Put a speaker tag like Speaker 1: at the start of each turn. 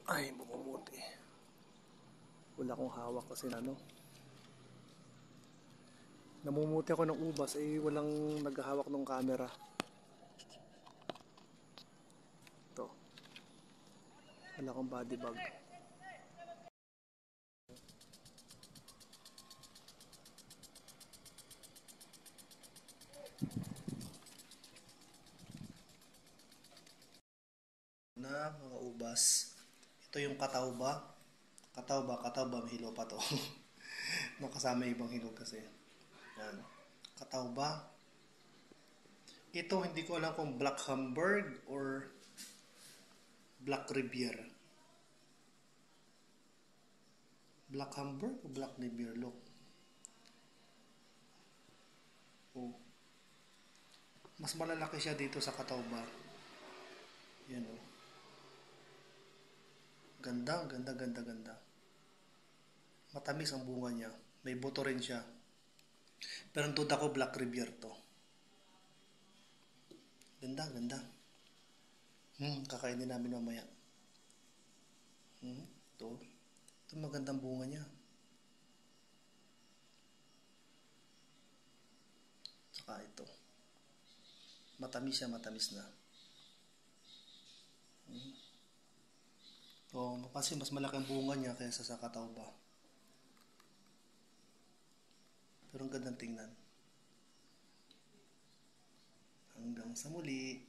Speaker 1: Ay, mamumuti. Wala akong hawak kasi namumuti ako ng ubas walang naghahawak ng camera. Ito. Wala akong body bag. Na mga ubas. Ito yung katawba. Katawba, may hilo pa to. Nakasama ibang hilo kasi. Yan. Katawba. Ito hindi ko alam kung Black Hamburg or Black Riviera. Black Hamburg o Black Riviera? Look. Oh. Mas malalaki siya dito sa katawba. Yan oh. Ganda, ganda, ganda, ganda. Matamis ang bunga niya. May buto rin siya. Pero ang duda ko Black Riviera to. Ganda, ganda. Kakainin namin mamaya. Ito. Ito magandang bunga niya. Saka ito. Matamis siya, matamis na. Kasi mas malaki ang bunga niya kaysa sa katawba. Pero ang gandang tingnan. Hanggang sa muli.